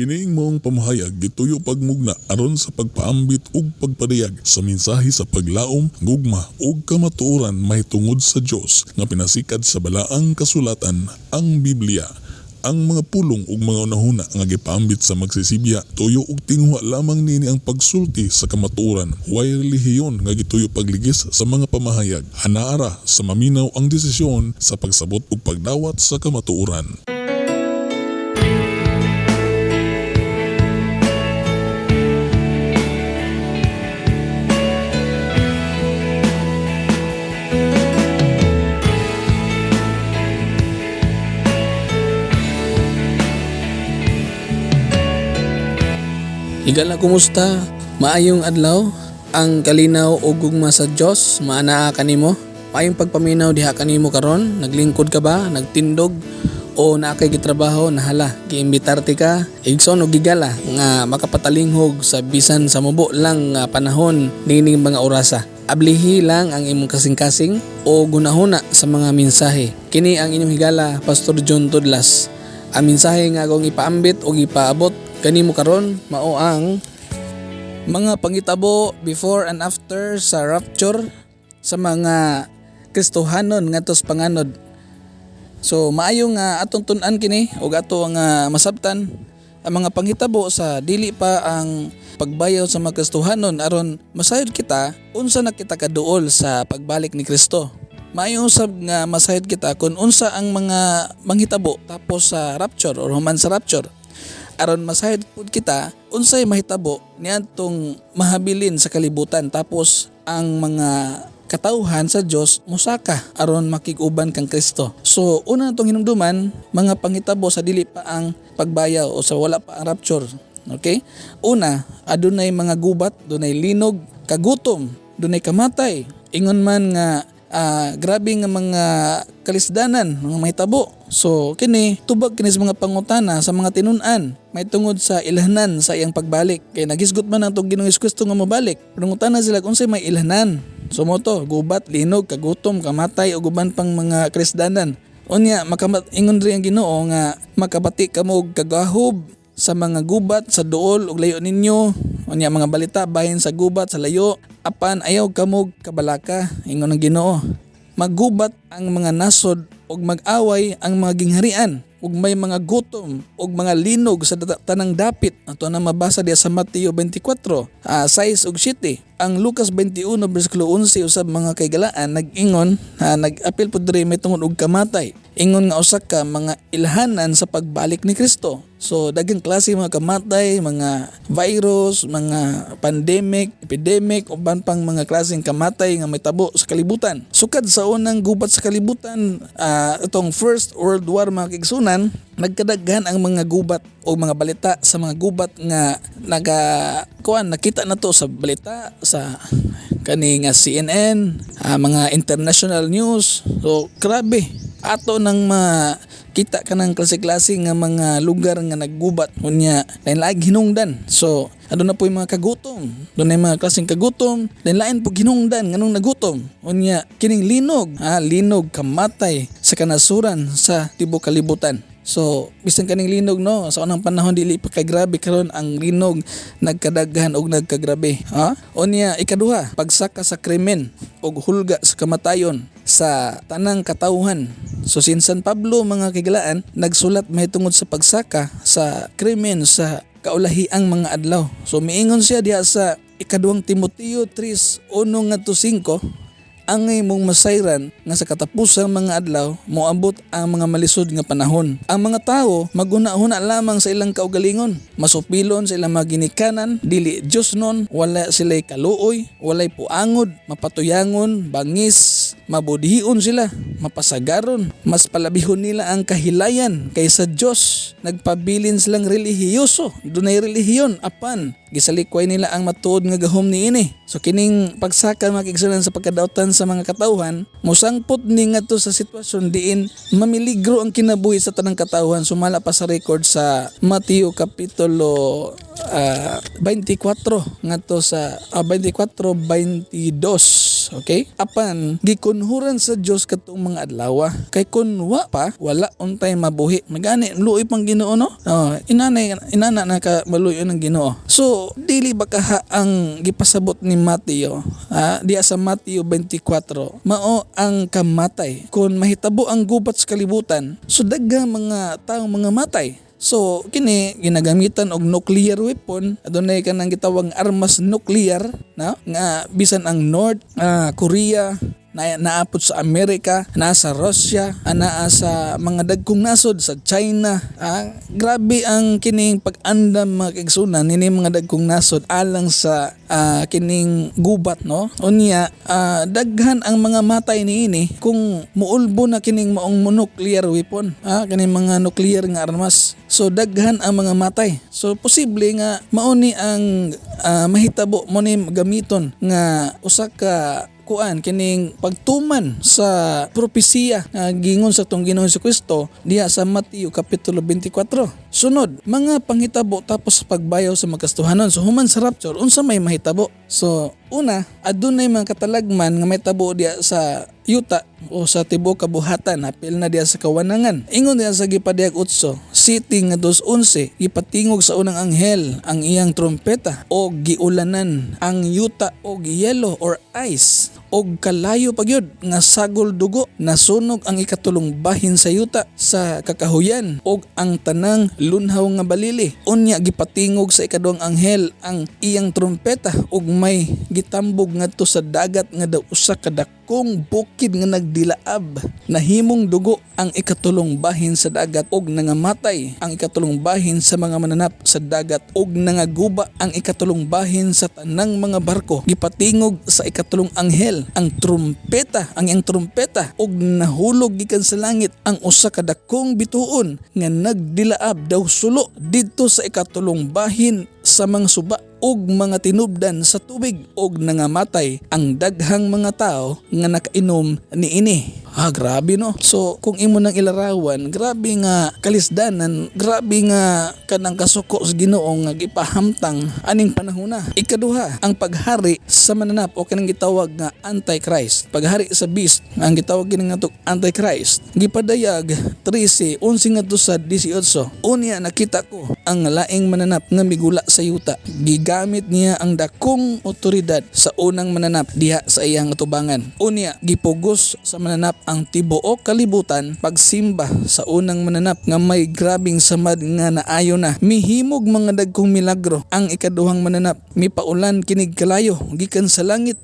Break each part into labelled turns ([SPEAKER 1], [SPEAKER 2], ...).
[SPEAKER 1] Kiniing maong pamahayag gituyo pagmugna aron sa pagpaambit ug pagpadayag sa mensahe sa paglaom, gugma ug kamatuoran mahitungod sa Dios nga pinasikad sa balaang kasulatan, ang Biblia. Ang mga pulong ug mga unahuna nga gipaambit sa magsisibya tuyo ug tinguha lamang nini ang pagsulti sa kamatuoran. Way relihiyon nga gituyo pagligis sa mga pamahayag. Anaara sa maminaw ang desisyon sa pagsabot ug pagdawat sa kamatuoran.
[SPEAKER 2] Higala, kumusta? Maayong adlaw, ang kalinaw ug gugma sa Dios maanaa kanimo. Maayong pagpaminaw diha kanimo karon. Naglingkod ka ba? Nagtindog o naakay gitrabaho? Nahala, giimbitarte ka igsoon og gigala nga makapatalinghog sa bisan sa mubo lang nga panahon nining mga orasa. Ablihi lang ang imong kasing-kasing o gunahuna sa mga mensahe. Kini ang inyong higala, Pastor John Tudlas. Ang mensahe nga akong ipaambit o ipaabot kanimo karon mao ang mga pangitabo before and after sa rapture sa mga Kristohanon ngadto sa panganod. So maayo nga atong tun-an kini ug ato nga masabtan ang mga panghitabo sa dili pa ang pagbayaw sa mga Kristohanon aron masayod kita unsa na kita kaduol sa pagbalik ni Kristo. Maayo usab nga masayod kita kung unsa ang mga manghitabo tapos sa rapture or human sa rapture. Aron masayod pud kita unsay mahitabo niadtong mahabilin sa kalibutan tapos ang mga katawhan sa Dios musaka aron makig-uban kang Kristo. So una natong hinumduman mga panghitabo sa dili pa ang pagbayaw o sa wala pa ang rapture. Okay? Una, adunay mga gubat, dunay linog, kagutom, dunay kamatay. Ingon man nga grabe nga mga kalisdanan, mga mahitabo. So kini tubag kini sa mga pangutana sa mga tinun-an may tungod sa ilhanan sa iyang pagbalik. Kay nagisgot man ang Ginoong Kristo nga mabalik. Pangutana sila kung unsay may ilhanan. So mo to, gubat, linog, kagutom, kamatay ug uban pang mga kalisdanan. Unya ingon ri ang Ginoo nga makabati kamo og kagahob sa mga gubat sa duol ug layo ninyo. Unya mga balita bahin sa gubat sa layo apan ayaw kamo kabalaka. Ingon ang Ginoo. Maggubat ang mga nasod ug mag-away ang mga gingharian ug may mga gutom ug mga linog sa tanang dapit. Ato na mabasa diya sa Mateo 24, 6 ug 7. Ang Lucas 21 bersikulo 11 usab mga kaygalaan nag-ingon, nag-apil pud diri may tungod og kamatay. Ingon nga usa ka mga ilhanan sa pagbalik ni Kristo. So daghang klase mga kamatay, mga virus, mga pandemic, epidemic, uban pang mga klaseng kamatay nga may tabo sa kalibutan. Sukad sa unang gubat sa kalibutan, itong First World War mga kigsunan, nagkadaghan ang mga gubat o mga balita sa mga gubat nga nakita na to sa balita sa kani nga CNN, mga international news. So grabe ato nang makita ka ng klase-klase nga mga lugar nga naggubat unya lain-lain hinungdan. So aduna po yung mga kagutom, dunay mga klaseng kagutom, lain-lain po hinungdan nganong nagutom unya kining linog, linog kamatay sa kanasuran sa tibuok kalibutan. So bisan kaning linog no sa unang panahon dili pa kay grabe, karon ang linog nagkadaghan og nagkagrabe. Unya ikaduha, pagsaka sa krimen og hulga sa kamatayon sa tanang katawhan. So sinsan Pablo mga kigalaan nagsulat mahitungod sa pagsaka sa krimen sa kaulahiang mga adlaw. So miingon siya diha sa ikaduhang Timoteo 3:1-5, ang imong masayran nga sa katapusang mga adlaw moabot ang mga malisod nga panahon. Ang mga tawo maguna-huna lamang sa ilang kaugalingon, masupilon sa ilang mga ginikanan, dili Dios non, wala sila'y kaluoy, walay puangod, mapatuyangon, bangis, mabudhion sila, mapasagaron, mas palabihon nila ang kahilayan kaysa Dios. Nagpabilin silang relihiyoso, dunay relihiyon apan gisalikway nila ang matuod nga gahom niini. So kining pagsaka makigsunan sa pagkadautan sa mga katawhan, mosangpot ni ngadto sa sitwasyon diin mamiligro ang kinabuhi sa tanang katawhan. Sumala pa sa record sa Mateo kapitulo 24 ngadto sa 24:22. Dios. Okay? Apan gikunhuran sa Dios katong mga adlaw. Kay kun wa pa wala untay mabuhi. Magani luoy pang Ginoo no? Inana na ka maluyo ng Ginoo. So dili ba kaha ang gipasabot ni Mateo? Diya sa Mateo 24 mao ang kamatay. Kung mahitabo ang gubat sa kalibutan, so daghang mga taong mga matay. So kini ginagamitan og nuclear weapon, adunay kanang gitawag armas nuclear na nga bisan ang North Korea naapot sa Amerika, nasa Russia, naa sa mga dagkong nasod sa China. Grabe ang kining pag-andam mga kaigsunan nini mga dagkong nasod alang sa kining gubat no. Unya daghan ang mga matay niini kung muulbo na kining maong nuclear weapon, kining mga nuclear nga armas. So daghan ang mga matay. So posible nga mao ni ang mahitabo mo ni gamiton nga usa ka kining pagtuman sa propesiya nga gingon sa tong Ginoong Jesucristo diha sa Mateo kapitulo 24. Sunod, mga panghitabo tapos pagbayaw sa magkastuhanon. So human sa rapture, unsa may mahitabo? So una, adunay mga katalagman nga may tabo diha sa yuta o sa tibuok kabuhatan, apil na diha sa kawanangan. Ingon diha sa gipadayag 8, sitting nga 2:11, gipatingog sa unang anghel ang iyang trompeta o giulanan ang yuta og yelo or ice og kalayo pagyud nga sagol dugo, nasunog ang ikatulong bahin sa yuta sa kakahuyan og ang tanang lunhaw nga balili. Unya gipatingog sa ikaduhang anghel ang iyang trompeta og may gitambog ngadto sa dagat nga daw usa ka dakong bukid nga nagdilaab, nahimong dugo ang ikatulong bahin sa dagat og nangamatay ang ikatulong bahin sa mga mananap sa dagat og nangaguba ang ikatulong bahin sa tanang mga barko. Gipatingog sa ikatulong anghel ang iyang trompeta og nahulog gikan sa langit ang usa ka dakong bituon nga nagdilaab daw sulo didto sa ikatulong bahin sa mga suba og mga tinubdan sa tubig og nangamatay ang daghang mga tao nga nakainom niini. Grabe no. So kung imo nang ilarawan, grabe nga kalisdanan, grabe nga kanang kasuko sa Ginoo nga gipahamtang aning panahona. Ikaduha, ang paghari sa mananap o kanang gitawag nga Antichrist. Paghari sa beast, ang gitawag kini nga Antichrist. Gipadayag 13:11 ngadto sa 18. Unya nakita ko ang laing mananap nga migula sa yuta. Gigamit niya ang dakong otoridad sa unang mananap diha sa iyang atubangan. Unya gipugos sa mananap ang tibuok kalibutan pagsimba sa unang mananap nga may grabing samad nga naayo na. Mihimog mga dagkong milagro ang ikaduhang mananap. Mipaulan kinig kalayo gikan sa langit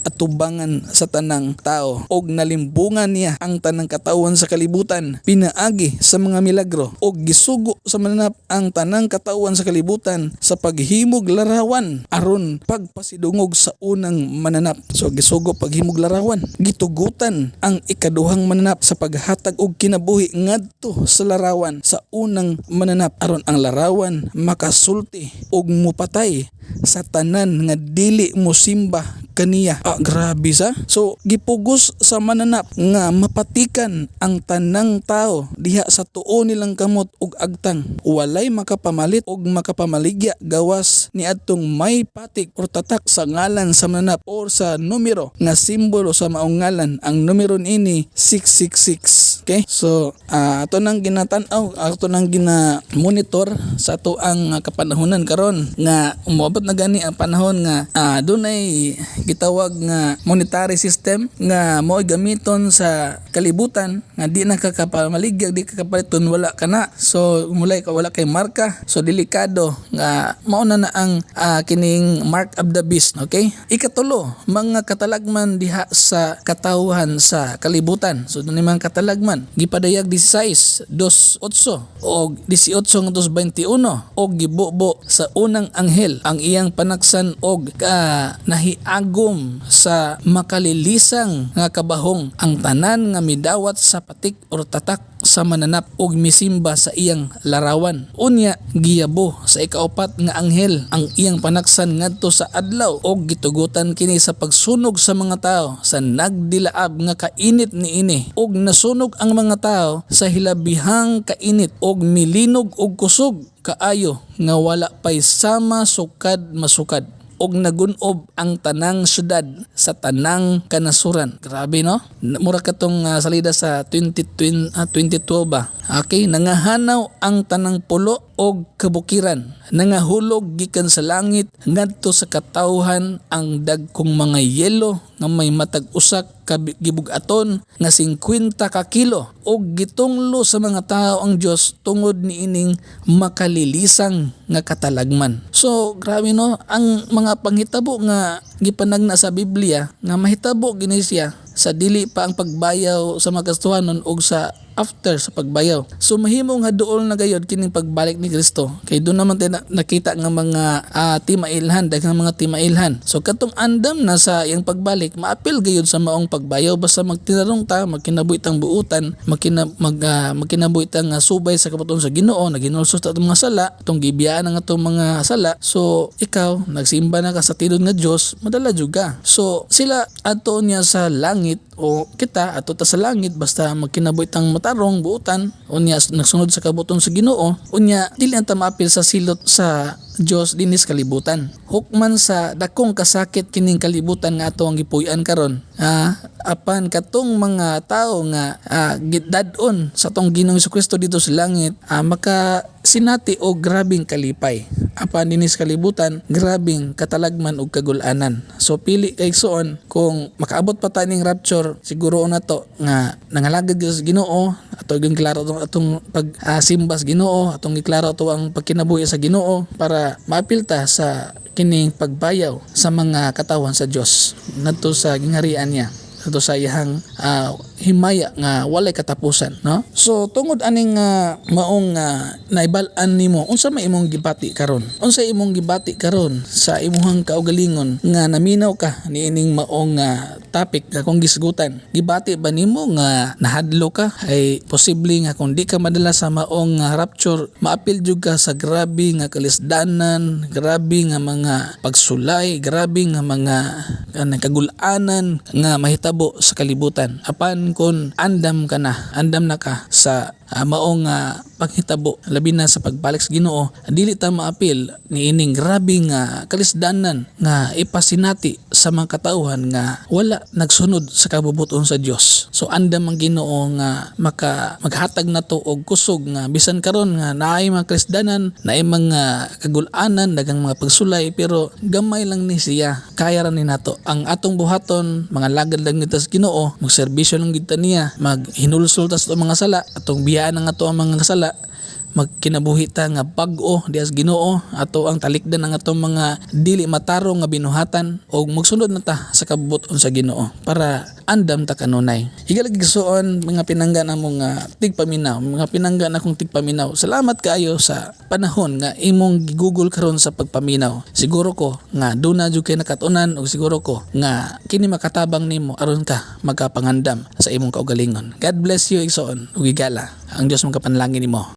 [SPEAKER 2] atubangan sa tanang tao og nalimbungan niya ang tanang katawan sa kalibutan. Pinaagi sa mga milagro og gisugo sa mananap ang tanang katawan sa kalibutan sa paghimog larawan aron pagpasidungog sa unang mananap. So gisugo paghimog larawan. Gitugutan ang ikaduhang mananap sa paghatag og kinabuhi ngadto sa larawan sa unang mananap aron ang larawan makasulti og mupatay sa tanan nga dili mo simba kaniya. Grabe sa. So gipugos sa mananap nga mapatikan ang tanang tao diha sa tuo nilang kamot ug agtang. Walay makapamalit ug makapamaligya gawas ni adtong may patik or tatak sa ngalan sa mananap or sa numero nga simbolo sa maong ngalan. Ang numero ini 666. Okay? So ato nang ginatan-aw, ato nang gina-monitor sa ato ang kapanahonan karon nga umabot na gani ang panahon nga dunay gitawag nga monetary system nga mao gamiton sa kalibutan nga di na kakapamaligya, di kakapaliton, wala kana. So mulay ka wala kay marka, so delikado nga mao na ang kining mark of the beast. Okay? Ikatulo, mga katalagman diha sa katawhan sa kalibutan. So dunay mga katalagman gipadayag 16:28 og 18:21 og gibubo sa unang anghel ang iyang panaksan og nahiagom sa makalilisang nga kabahong ang tanan nga midawat sa patik or tatak sa mananap og misimba sa iyang larawan. Unya giyabo sa ikaupat nga anghel ang iyang panaksan ngadto sa adlaw og gitugutan kini sa pagsunog sa mga tao sa nagdilaab nga kainit niini og nasunog ang mga tao sa hilabihang kainit og milinog og kusog kaayo nga wala pay sama sukad masukad. og nagunob ang tanang syudad sa tanang kanasuran. Grabe no? Mura katong salida sa 2012 ba. Okay, nangahanaw ang tanang pulo og kabukiran. Nangahulog gikan sa langit ngadto sa katawhan ang dagkong mga yelo nga may matag usak ka gibug-aton nga 50 ka kilo og gitunglo sa mga tao ang Dios tungod niining makalilisang nga katalagman. So grabe no, ang mga panghitabo nga gipanagna sa Biblia nga mahitabo gini siya sa dili pa ang pagbayaw sa mga kastuhanon og sa after sa pagbayaw. So mahimo nga duol na gayud kining pagbalik ni Kristo. Kay doon naman tayo nakita nga mga timailhan, daghang mga timailhan. So katong andam na sa iyang pagbalik, maapil gayud sa maong pagbayaw basta magtinarong ta, magkinabuhi tang buutan, magkinabuhi tang subay sa kabuton sa Ginoo, naginulsos ta atong mga sala, atong gibiyaan ang atong mga sala. So ikaw nagsimba na ka sa tilod nga Dios, madala jud ka. So sila adto niya sa langit o kita ato ta sa langit basta magkinabuhi tang matarong buutan unya nagsunod sa kabuton sa Ginoo unya dili anta maapil sa silot sa Dios dinis kalibutan. Hukman sa dakong kasakit kining kalibutan nga ato ang gipuy-an karon. Apan katong mga tao nga gidadon sa tong Ginoong Jesucristo dito sa langit, maka sinati og grabing kalipay. Apan dinis kalibutan, grabing katalagman og kagul-anan. So pili kay soon kung makaabot pa ta ning rapture, siguro na to nga nangalagad sa Ginoo, ato gyud klaro atong pagsimba sa Ginoo, atong giklaro ato ang pagkinabuhi sa Ginoo para maapilta sa kining pagbayaw sa mga katawan sa Dios ngadto sa gingharian niya, ngadto sa iyang himaya nga walay katapusan, no? So tungod aning maong naibal-an nimo, unsa may imong gibati karon? Unsa imong gibati karon sa imong kaugalingon nga naminaw ka niining maong topic nga kung gisgutan? Gibati ba nimo nga nahadlo ka? Ay posible nga kung di ka madala sa maong rapture, maapil jud ka sa grabe nga kalisdanan, grabe nga mga pagsulay, grabe nga mga kagul-anan nga mahitabo sa kalibutan. Apan kung andam na ka sa maong paghitabo labi na sa pagbalik sa Ginoo, dili ta maapil niining grabe nga kalisdanan nga ipasinati sa mga katawhan nga wala nagsunod sa kabubuton sa Dios. So andam ang Ginoo nga maghatag na to og kusog nga bisan karon nga naay mga kalisdanan, naay mga kagul-anan, daghang mga pagsulay, pero gamay lang ni siya. Kaya ra ni nato ang atong buhaton, mga lagad lang nito sa Ginoo, magserbisyo lang gid ta niya, maghinulsol ta sa mga sala, atong biyaan ang ato ang mga sala, magkinabuhi ta nga bag-o dias Ginoo, ato ang talikdan ang atong mga dili matarong nga binuhatan og magsunod na ta sa kabubuton sa Ginoo para andam ta kanunay. Higalagigsuon mga pinanggan among tigpaminaw, mga pinanggan akong tigpaminaw. Salamat kaayo sa panahon nga imong gigugol karon sa pagpaminaw. Siguro ko nga duna jud kay nakatunan og siguro ko nga kini makatabang nimo aron ka magkapangandam sa imong kaugalingon. God bless you igsoon ug higala. Ang Dios makapanalangin nimo.